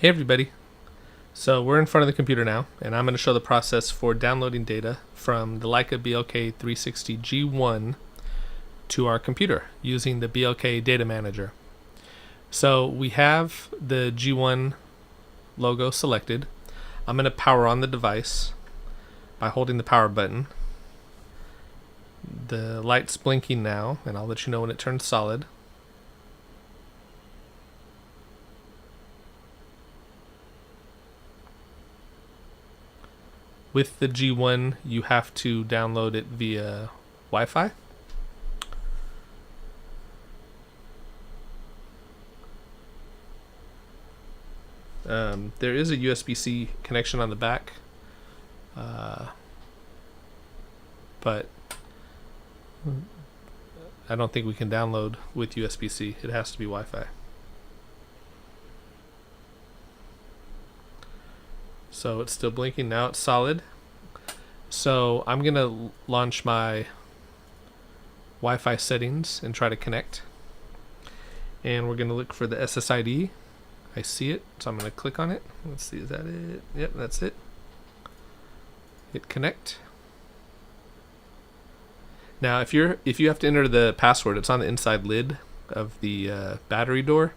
Hey everybody. So we're in front of the computer now, and I'm going to show the process for downloading data from the Leica BLK360 G1 to our computer using the BLK Data Manager. So we have the G1 logo selected. I'm going to power on the device by holding the power button. The light's blinking now, and I'll let you know when it turns solid. With the G1, you have to download it via Wi-Fi. There is a USB-C connection on the back, but I don't think we can download with USB-C. It has to be Wi-Fi. So it's still blinking. Now it's solid. So I'm going to launch my Wi-Fi settings and try to connect. And we're going to look for the SSID. I see it, so I'm going to click on it. Let's see, is that it? Yep, that's it. Hit connect. Now, if you have to enter the password, it's on the inside lid of the battery door.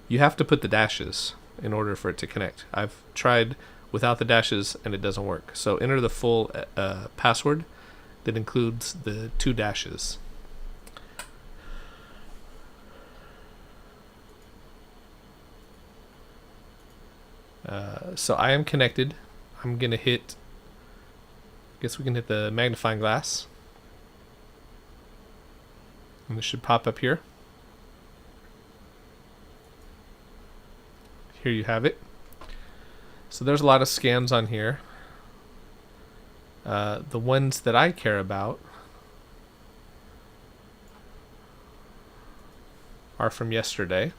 You have to put the dashes in order for it to connect. I've tried without the dashes and it doesn't work. So enter the full password that includes the 2 dashes. So I am connected. I'm gonna hit, I guess we can hit the magnifying glass. And this should pop up here. Here you have it. So there's a lot of scans on here. The ones that I care about are from yesterday.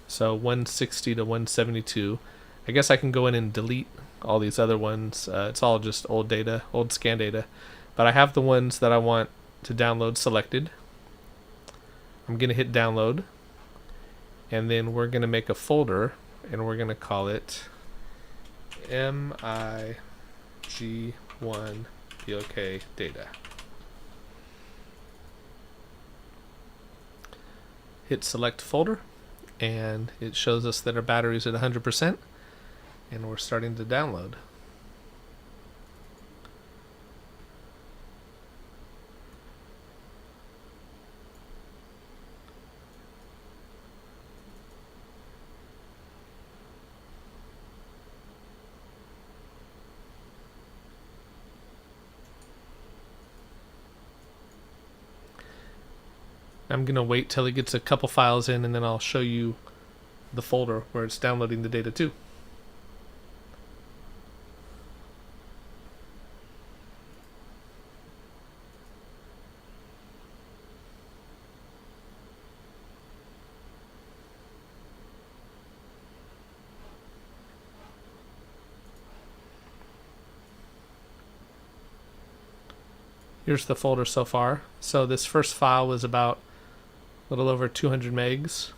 So 160 to 172. I guess I can go in and delete all these other ones. It's all just old data, old scan data. But I have the ones that I want to download selected. I'm going to hit download. And then we're going to make a folder, and we're going to call it MIG1 BLK Data. Hit select folder, and it shows us that our battery's at 100%, and we're starting to download. I'm going to wait till it gets a couple files in, and then I'll show you the folder where it's downloading the data to. Here's the folder so far. So this first file was about a little over 200 megs.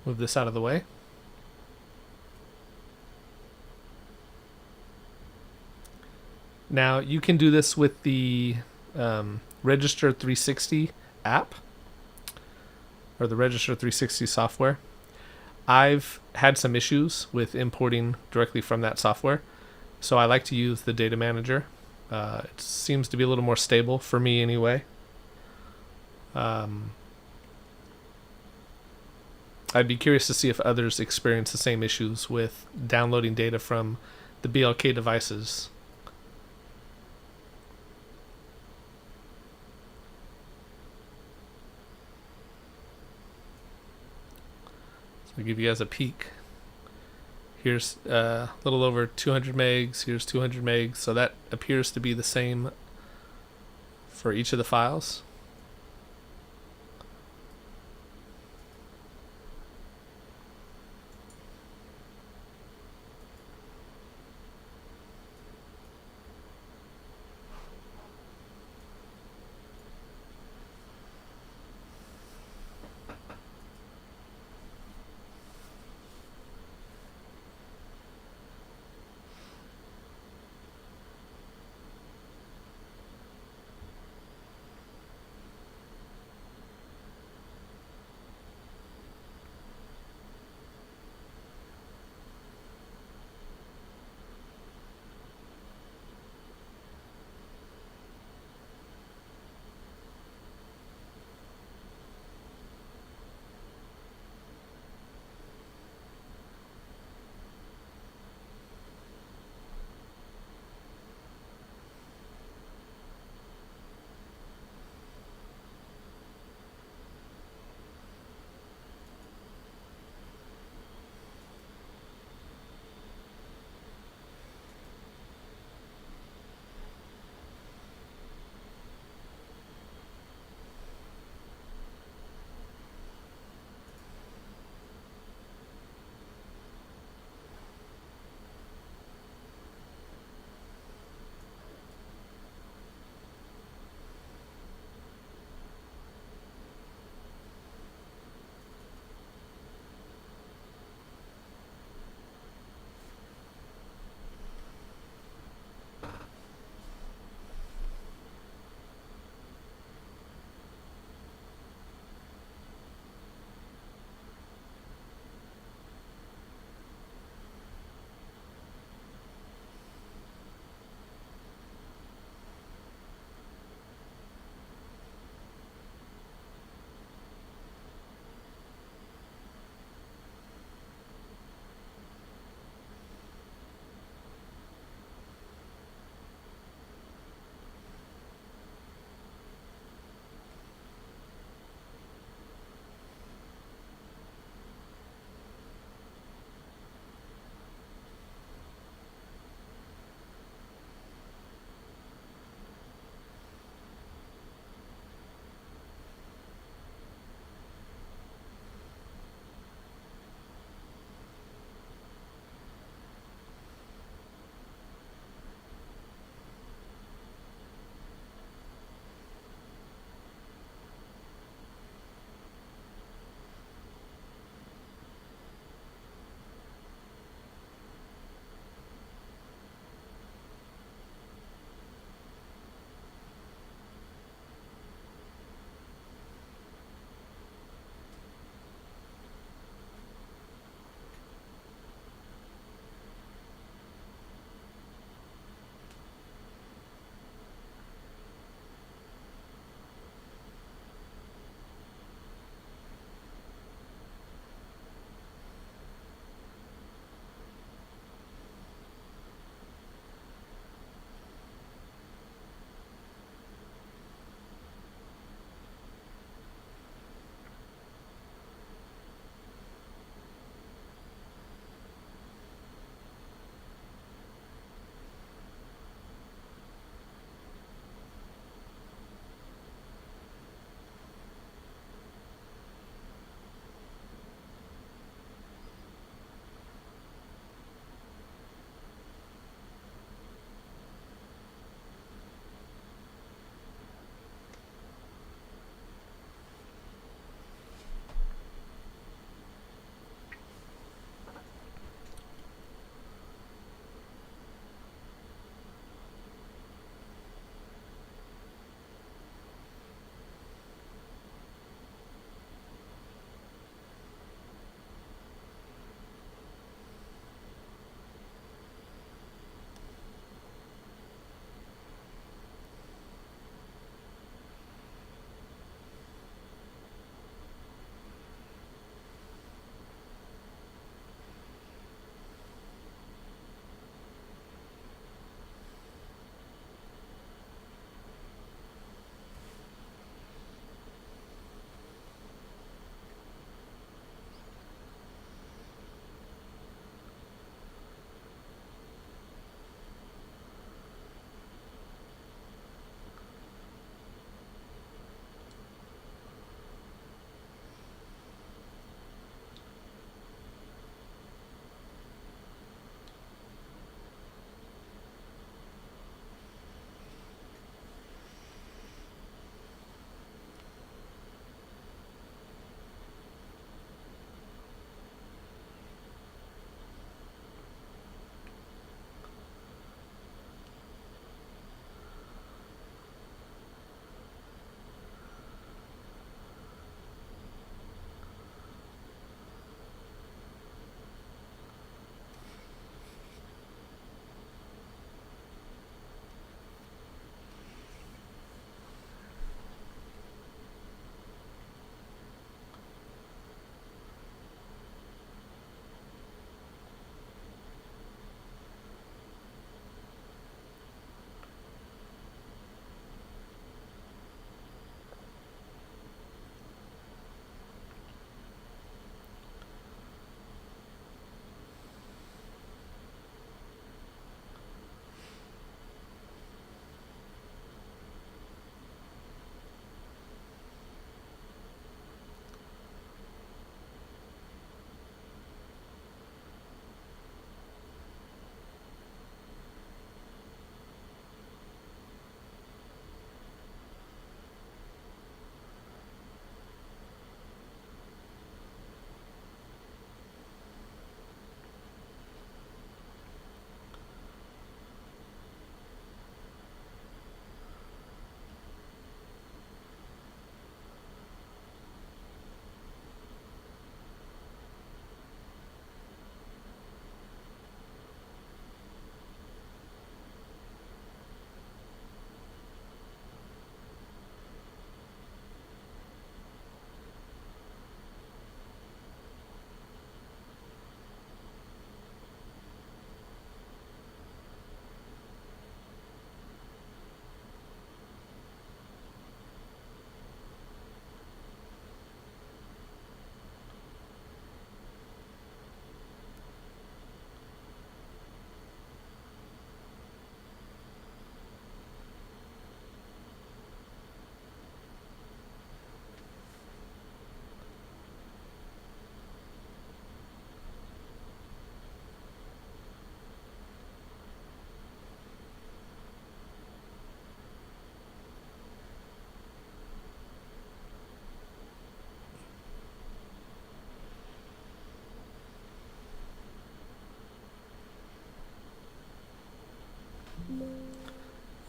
Move this out of the way. Now you can do this with the Register 360 app, or the Register 360 software. I've had some issues with importing directly from that software, so I like to use the Data Manager. It seems to be a little more stable for me anyway. I'd be curious to see if others experience the same issues with downloading data from the BLK devices. So I'll give you guys a peek. Here's a little over 200 megs, here's 200 megs, so that appears to be the same for each of the files.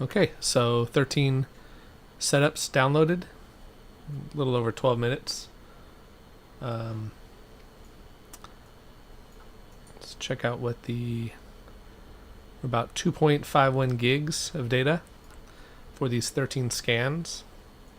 Okay, so 13 setups downloaded, a little over 12 minutes. Let's check out what about 2.51 gigs of data for these 13 scans.